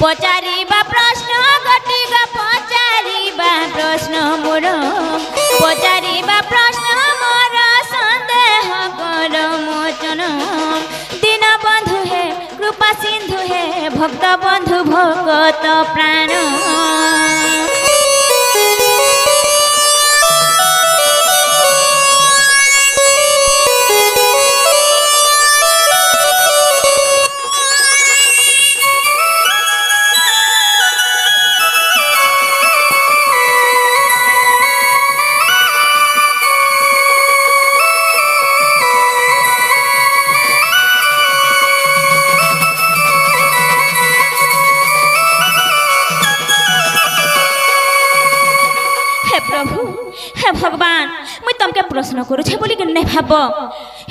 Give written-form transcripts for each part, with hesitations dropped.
पचारिबा प्रश्न गटिगा पचारिबा प्रश्न मोर पचारिबा प्रश्न मोर संदेह कर मोचन दीन बंधु हे कृपा सिंधु हे भक्त बंधु भगत प्राण भगवान मुई तुमके प्रश्न करूछे बोली कि नहीं भाब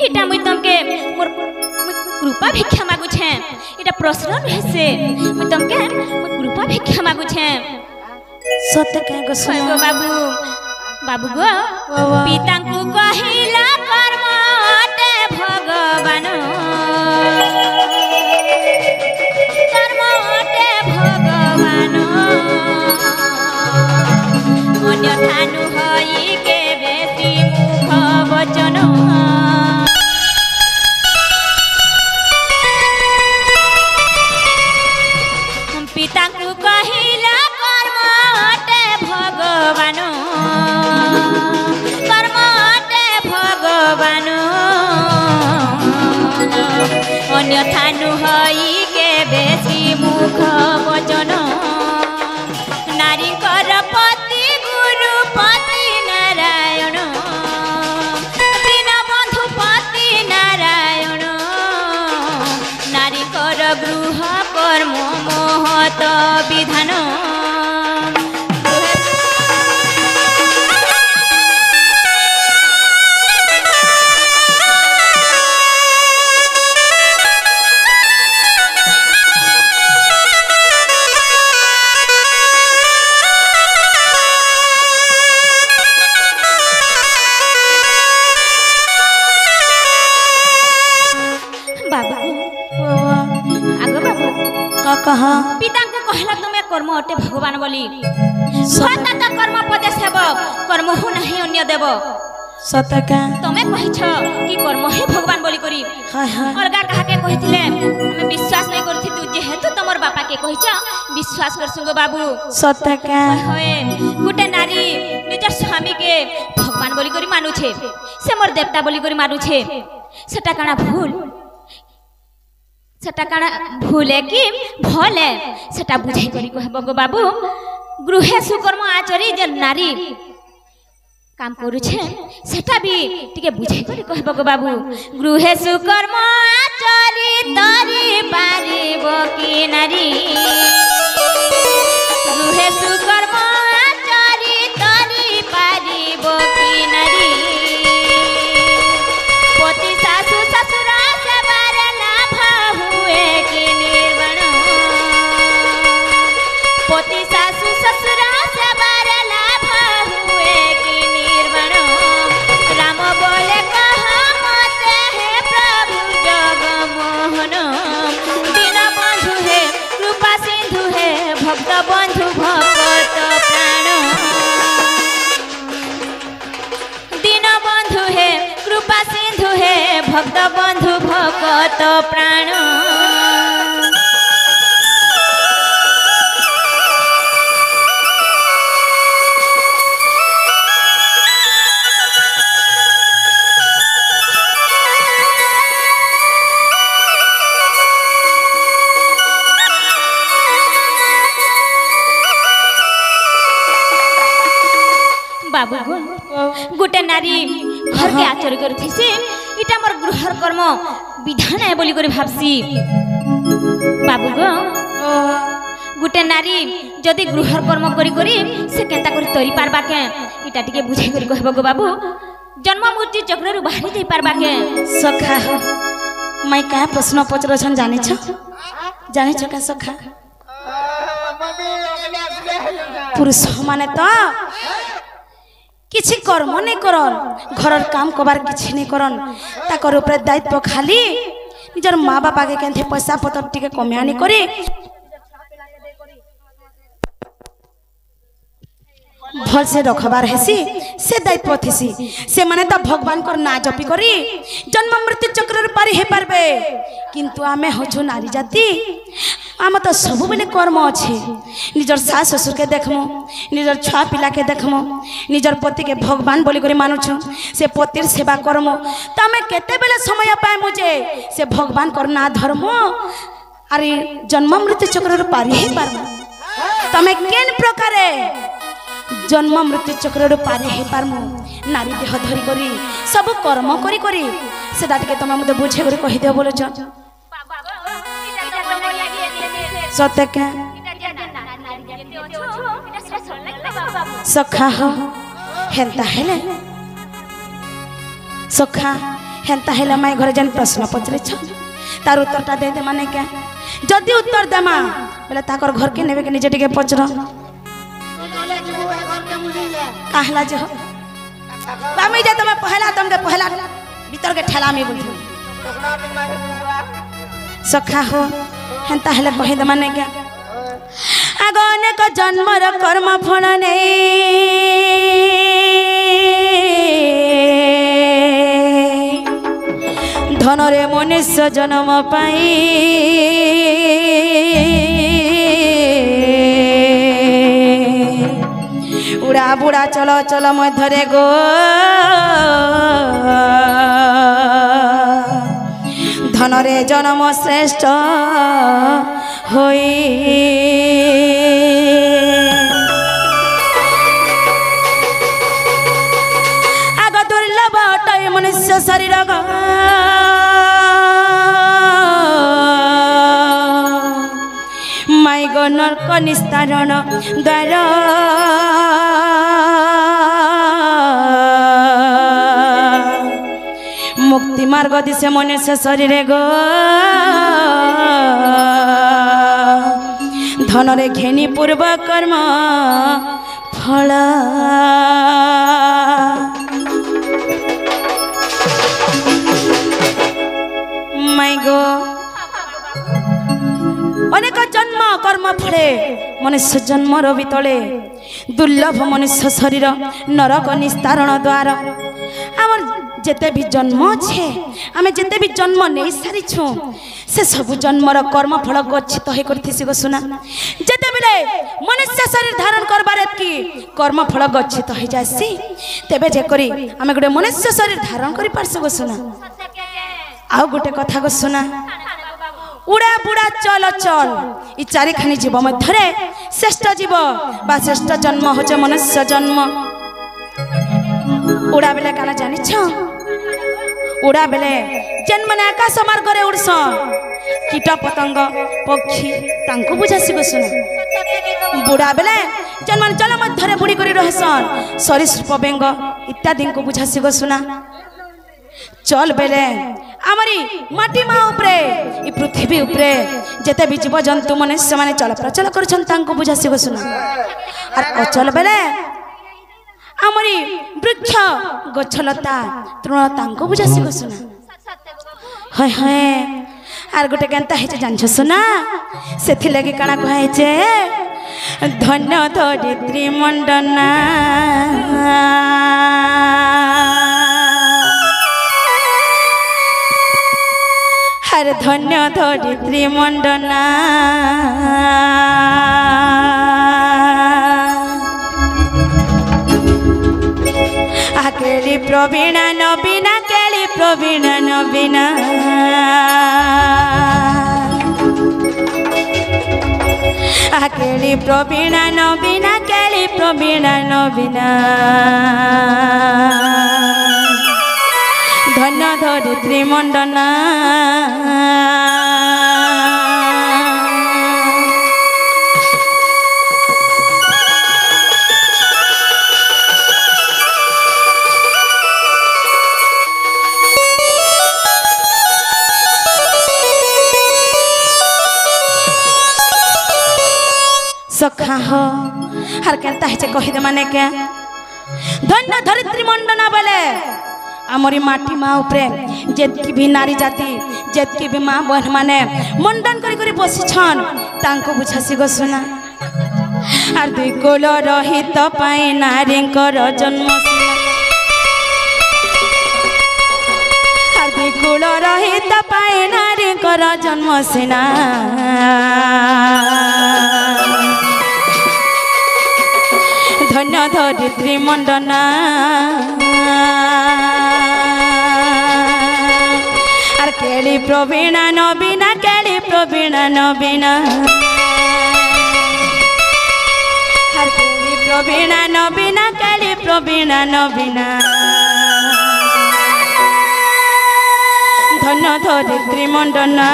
इटा मुई तुमके मोर कृपा भिक्षा मागुछे इटा प्रश्न रहे से मुई तुमके कृपा भिक्षा मागुछे सत्य के गो सुनो बाबू बाबू गो पिता को कहिला कर्म अटे भगवान कर्म अटे भगवान अन्य ठानु हई के बेसी मुख वचन पिता को कहिला कर्म अटे भगवान कर्म अटे भगवान अन्य ठानु हई के बेसी मुख वचन नारी कर पति गुरु पति नारायण दीन बंधु पति नारायण नारी कर गृह कर्म महत विधान कहा पिता को कहला तुम्हें कर्म अटे भगवान बोली सता तो कर्म पदे सेव कर्म हु नहीं अन्य देव सत्य का तुम्हें कहिछ कि कर्म ही भगवान बोली करी हाय हाय अलगा कहा के कहिथिले मैं विश्वास नहीं करथि तू जेहेतु तमर बापा के कहिछ विश्वास करसुगो बाबू सत्य का होए गुटे नारी निजर स्वामी के भगवान बोली करी मानुछे से मोर देवता बोली करी मानुछे सेटा काना भूल सेटा काना भूल है कि भल है सेटा बुझे करी कहबो गो बाबू गृहे सुकर्म आचरी जे नारी काम करूछे सेटा भी टिके बुझे करी कहबो गो बाबू गृहे सुकर्म आचरी तरी पारिबो कि नारी गृहे सुकर्म आचरी तरी पारिबो कि नारी पति सासु ससुर सेवार लाभ हुए कि निर्वाण पति सासु ससुर सेवार लाभ हुए कि निर्वाण राम बोले कहा मते हे प्रभु जग मोहन दीन बंधु हे कृपा सिंधु हे भक्त बंधु भगत प्राण दीन बंधु हे कृपा सिंधु हे भक्त बंधु भगत प्राण बाबू गोटे नारी घर के आचर करथि से इटा मोर गृहर कर्म विधान है बोली करी भाबसी बाबू गो गोटे नारी जदि गृहर कर्म करी करी से केंता करी तरी पारबा के इटा टिके बुझे करी कहबो गो बाबू जन्म मृत्यु चक्र रु बाहरी दे पारबा के सखा मैं का प्रश्न पचरछन जाने छ का सखा पुरुष माने तो किछि कर्म नहीं करन घर काम कबार किछि नहीं करन ताकर ऊपर दायित्व खाली निजर माँ बापा के केंथे पैसा पतर टिके कमिया नहीं करे भल से रखबार हेसी से दायित्व थीसी से माने तो भगवान को ना जपी करी जन्म मृत्यु चक्र पारी हे पारबे किंतु आमे होछु नारी जाति आम तो सब बेले कर्म अच्छे निजर सास ससुर के देखमु निजर छुआ पिला के देखमु निजर पति के भगवान बोली करी मानुछु से पतिर सेवा करमु तो आमे केते बेले समय पाए मुझे से भगवान कर ना धर्म अरे जन्म मृत्यु चक्र पारी हे पारबो तमे केन प्रकारे जन्म मृत्यु चक्र पारी हे पारमु नारी देह धरी करी सब कर्म करी करी सेटा टिके तमे मते बुझे करी कहि दियो बोलछ सत्य के सखा हो हेंता हेले सखा हेंता हेले माय घर जन प्रश्न पचरे छ तार उत्तरटा दे दे माने के जदि उत्तर देमा बोले ताकर घर के नेबे के निजे टिके पचर कहला जो बामी जे तमे पहला तमके पहला भीतर के ठेला में बोल सखा हो हेंता हेले कहि दे माने के आगो अनेक जन्मर कर्म फल नै धनरे मनुष्य जन्म पाई उड़ा बुड़ा चलो चलो मध्यरे गो धनरे जन्म श्रेष्ठ होई आग दुर्लभ अटय मनुष्य शरीर माई गो नरक निस्तारण द्वार मुक्ति मार्ग दिशे मनुष्य शरीर गो धनरे घेनी पूर्व कर्म फल माई गो अनेक जन्म कर्म फले मनुष्य जन्म रवि तले दुर्लभ मनुष्य शरीर नरक निस्तारण द्वार आमर जेते भी जन्म छे आमे जेते भी जन्म नहीं सारी छु से सब जन्मर कर्म फल गच्छित हे करथिसी गो सुना जेते बिले मनुष्य शरीर धारण करबार की कर्म फल गच्छित हे जासी तेबे जे करी आमे गोटे मनुष्य शरीर धारण करि पारसु गो सुना आ गोटे कथा गो सुना उड़ा बुड़ा चल चल ई चारि खानी जीव मध्यरे श्रेष्ठ जीव बा श्रेष्ठ जन्म होचे मनुष्य जन्म उड़ा बेले काना जानि छ उड़ा बेले जेन माने आकाश मार्ग रे उड़स कीट पतंग पक्षी तांको बुझासी गो सुना बुड़ा बेले जेन माने जल मध्यरे बुड़ी करी रहसन सरीसृप बेंग इत्यादि को बुझासी गो सुना चल बेले आमरी माटी मा उपरे ई पृथ्वी उपरे जेते भी जीव जंतु मनुष्य माने चल प्रचल करछन तांको बुझासी गो सुना और अचल बेले आमरी वृक्ष गछलता तृण तांको बुझासी गो सुना हाय हाय आर गोटे केनता हेचे जानछ सुना सेथि लागि काना कहै छे धन्य धरित्री मंडना हर धन्य धरित्री मंडना केली प्रवीणा नवीना केली प्रवीणा नवीना केली प्रवीणा नवीना केली प्रवीणा नवीना धन्य धरित्री मंडना सखा हो हर केनता हेचे कहि दे माने के धन्य धरित्री मंडना बेले आमरी माटी माँ उपरे जेतकी भी नारी जाति जेतकी भी माँ बहन माने मंडन करी करी बसी छन तांको बुझासी गो सुना আর দুই কুল রহিত পাই নারীঙ্কর জন্ম সিনা আর দুই কুল রহিত পাই নারীঙ্কর জন্ম সিনা ধন্য ধরিত্রী মণ্ডনা আর কেলি প্রবীণা নবীনা কেলি প্রবীণা নবীনা আর কেলি প্রবীণা নবীনা কেলি প্রবীণা নবীনা ধন্য ধরিত্রী মণ্ডনা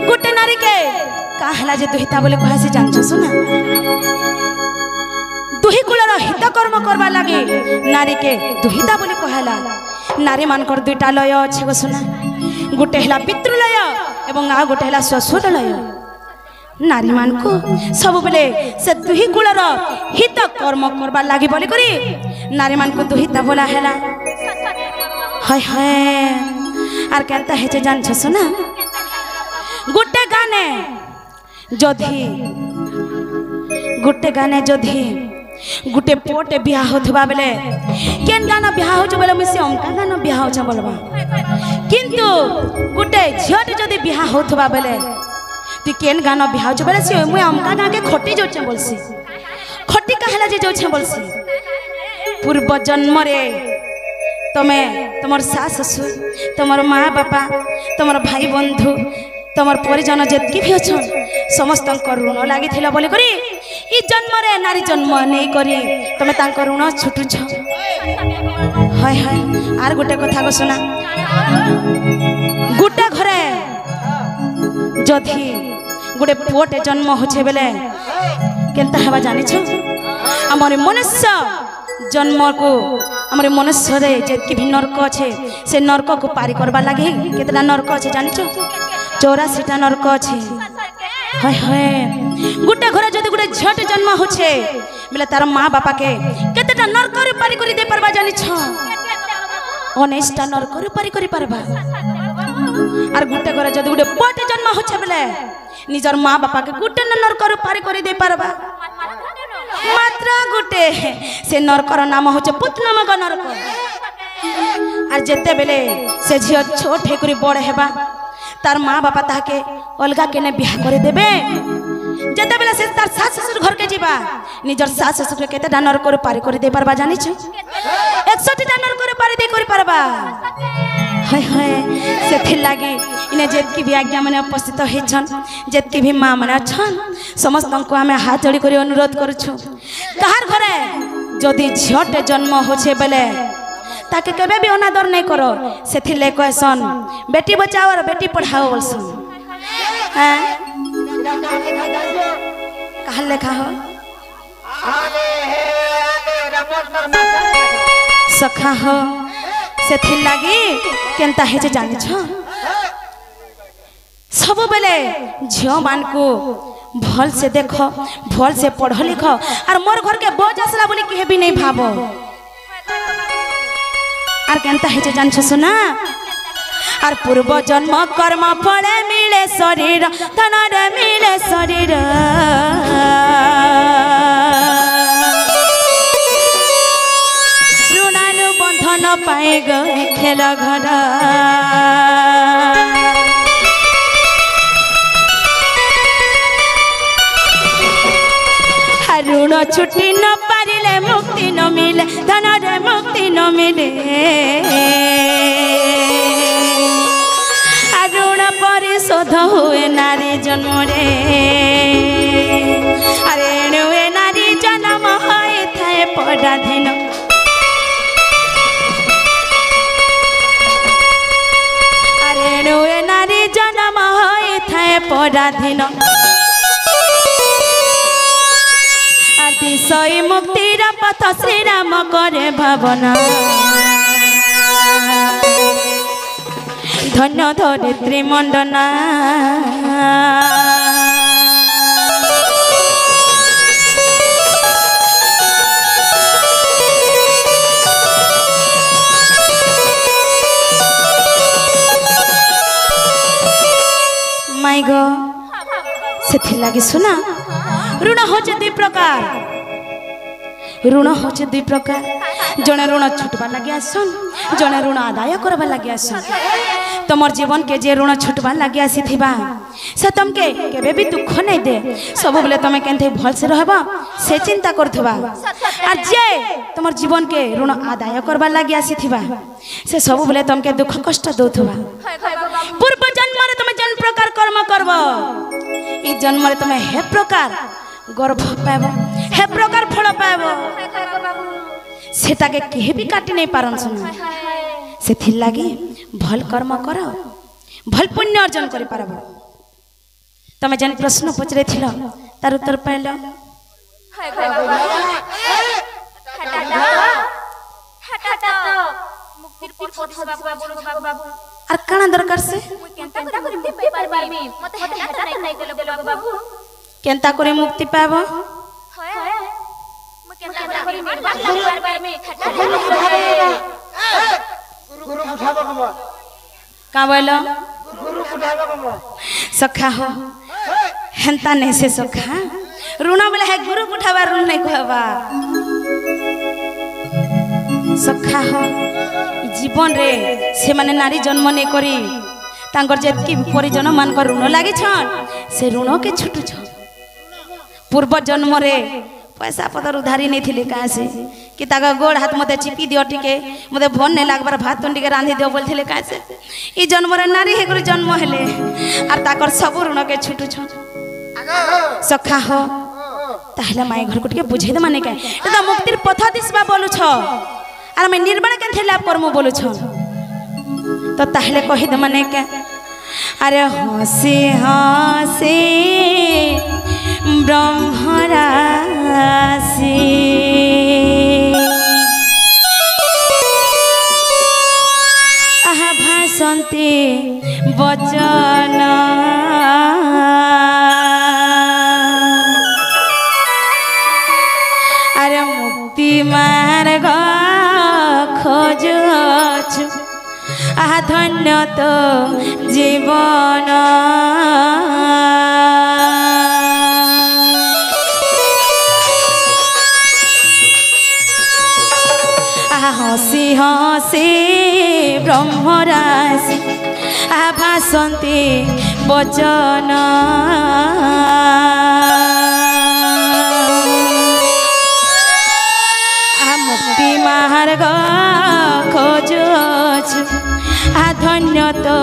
गोटे नारी के कहला जे दुहिता बोले कहसी जानछ सुना दुही कुलर हित कर्म करबा लागे नारी के दुहिता बोले कहला नारी मानकर दुईटा लय अछि गो सुना गोटे हला पितृलय एवं आ गोटे हला ससुरलय नारी मान को सब बेले से दुही कुलर हित कर्म करबा लागे बोले करी नारी मान को दुहिता बोला हैला हाय हाय आर केनता हे जानछ सुना गोटे गाने जधी गोटे पोटे बिहा होथबा बेले केन गाना बिहा हो बोले मिसे अमका गाना बिहा हो बोलबा किंतु गोटे झियटे जदी बिहा होथबा बेले तु केन गाना बिहा हो बोले से मुई अमका गा के खटी जोचे बोलसी खटी कहला जे जोचे बोलसी पूर्व जन्म रे तमे तुमर सास ससुर तुमर माँ बापा तुमर भाई बंधु तुमर परिजन जितकी भी अच्छन समस्त ऋण लगी बोली करी ई जन्म रे नारी जन्म नहीं करी तुम तांको ऋण छुटुछ हाय हाय आर गोटे कथा को सुना गोटे घरे जदि गोटे पुओटे जन्म होछे बेले केनता हेबा जानिछ हमर मनुष्य जन्म को हमारे मनुष्य रे जेतकी भी नरक अच्छे से नरक को पारी करबा लगे केतना नरक अच्छे जानिछ 84टा नरक अच्छे हाय हाय गोटे घरे जदि गोटे झट जन्म होछे बेले तार माँ बापा के केतना नरक रे पारी करी दे परबा जानिछ 19टा नरक रे पारी करी परबा आर गोटे घरे जदि गोटे पुओटे जन्म होछे बेले निजर माँ बापा के गोटे नरक रे पारी करी दे परबा मात्र गोटे से नरकर नाम होचे पुतनामक नरक आर जेते बेले से झियो छोट हेकुरी बड़ हेबा तार माँ बापा ताके अलगा केने बिहा करे देबे जेते बेले से तार सास ससुर घर के जीवा निजर सास ससुर के केते नरकर पारी करे दे परबा जानिछ 61टा नरकर पारी दे करि परबा हाय हाय से लागी इने जेतकी भी आज्ञा माने उपस्थित होइछन जेतकी भी माँ माने छन समस्त को हमें हाथ जोड़ी कर अनुरोध करूछु कहार घरे जदि झटे जन्म होछे बेले ताके केबे भी अनादर नहीं करो सेथि ले कहसन बेटी बचाओ और बेटी पढ़ाओ बोलसन हैं कहां लिखा हो सखा हो सेथि लागी केनता हे जे जानिछ सब बेले झियो मान को भल से देख भल से पढ़ लिख और मोर घर के बोझ आसला बोली के भी नहीं भाबो आर केनता हे जे जानछ सुना आर पूर्व जन्म कर्म फल मिले शरीर धन रे मिले शरीर ऋणानुबंधन पाए गए खेल घर ऋण छुट्टी न पारिले मुक्ति न मिले धन रे मुक्ति न मिले ऋण परिशोध हुए नारी जन्म रे अरे नुए नारी जन्म होए थाए पराधीन अरे नुए नारी जन्म होए थाए पराधीन अतिशय मुक्तिर पथ श्री राम करे भावना ধন্য ধরিত্রী মণ্ডনা माई गो से लगी सुना ऋण होचे दुई प्रकार ऋण होचे दुई प्रकार जने ऋण छुटवा लगे आसन जने ऋण आदाय करवा लगे आसन तुमर जीवन के जे ऋण छुटवा लगे आसी थिबा से तुमके केबे भी दुख नहीं दे सब बेले तुम केनथे भल से रहबा से चिंता करथबा और जे तुमर जीवन के ऋण आदाय करवा लगे आसी थिबा से सब बेले तुमके दुख कष्ट दोथबा पूर्व जन्म रे तुम जन प्रकार कर्म करबो ई जन्म रे तुम हे प्रकार गर्भ पाबो हे प्रकार फल पाबो सेटाके केहे भी काटी नहीं पारन सुना से लगी भल कर्म कर भल पुण्य अर्जन कर पारबो तुम जन प्रश्न पचरे थिलो तार उत्तर पाइलो और काना दरकार से केंता करी मुक्ति पाबो का बोलो सखा हो हेंता नहीं से सखा ऋण बोले है गुरु उठावा ऋण नहीं कहवा सखा हो जीवन रे से माने नारी जन्म नहीं करी तांकर जेतकी परिजन मान को ऋण लागी छन से ऋण के छुटू छ पूर्व जन्म रे पैसा पतर उधारी नहीं थिले कहाँ से कि ताका गोड़ हाथ मते चिपी दियो टिके मते भन नहीं लागबार भात तुंडी के रांधी दियो बोल थिले कहाँ से ई जन्म रे नारी हे गुरु जन्म हेले और ताकर सब ऋण के छुटू छ सखा हो ताहले माई घर को टिके बुझे दे माने के त मुक्तिर पथ दिसबा बोलु छ और मैं निर्वाण के थे लाभ कर्म बोलु छ तो ताहले कहि दे माने के अरे हसी हसी ब्रह्मराशि आहा भासन्ते वचन अरे मुक्ति मार्ग खोजुछु आहा धन्य तो जीवन हसी हसी ब्रह्मराशि भासन्ते वचन मुक्ति मार्ग खोजुछु धन्य तो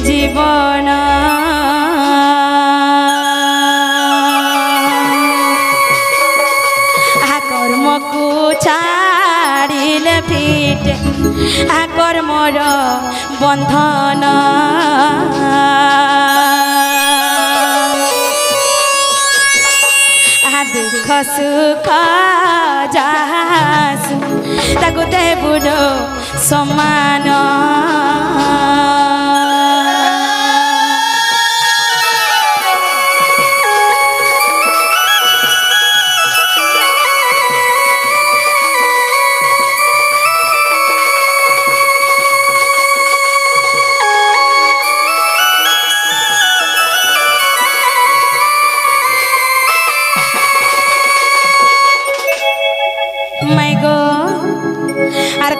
जीवन कर्म को छाड़िले फिटे कर्मर बंधन दुख सुख जासु ताको देबुनो समान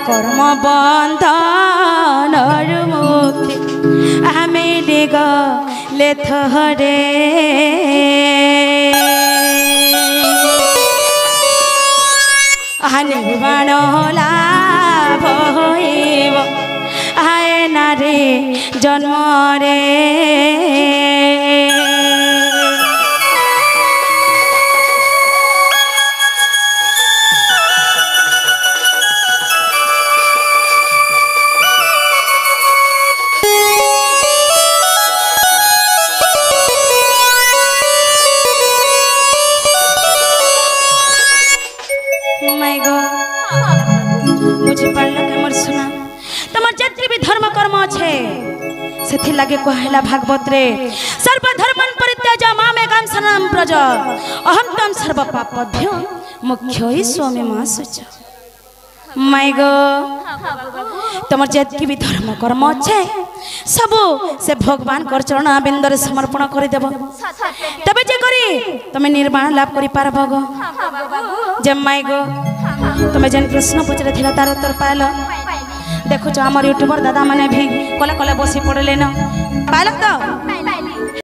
कर्म बंधन मुक्ति आमे गले थरे निर्वाण लाभ होइब आए नारे जन्म रे बुझी पाल के मोर सुना तुम जितने भी धर्म कर्म छे लगे कहला भागवत रे सर्वधर्मन परित्याज मामेकां शरणं व्रज अहं त्वं सर्व पापभ्यो मुख्यो स्वामी मा सुच माय गो तुम जितकी भी धर्म कर्म अच्छे सब से भगवान कर चरण बिंदरे समर्पण कर देव तबे जे करी तुम्हें निर्वाण लाभ करि पारबो गो जे माय गो तुम्हें जेन प्रश्न पूछले थिला तार उत्तर पाइल देखो आम यूट्यूबर दादा माने भी कले कले बसी पड़े न पाइल तो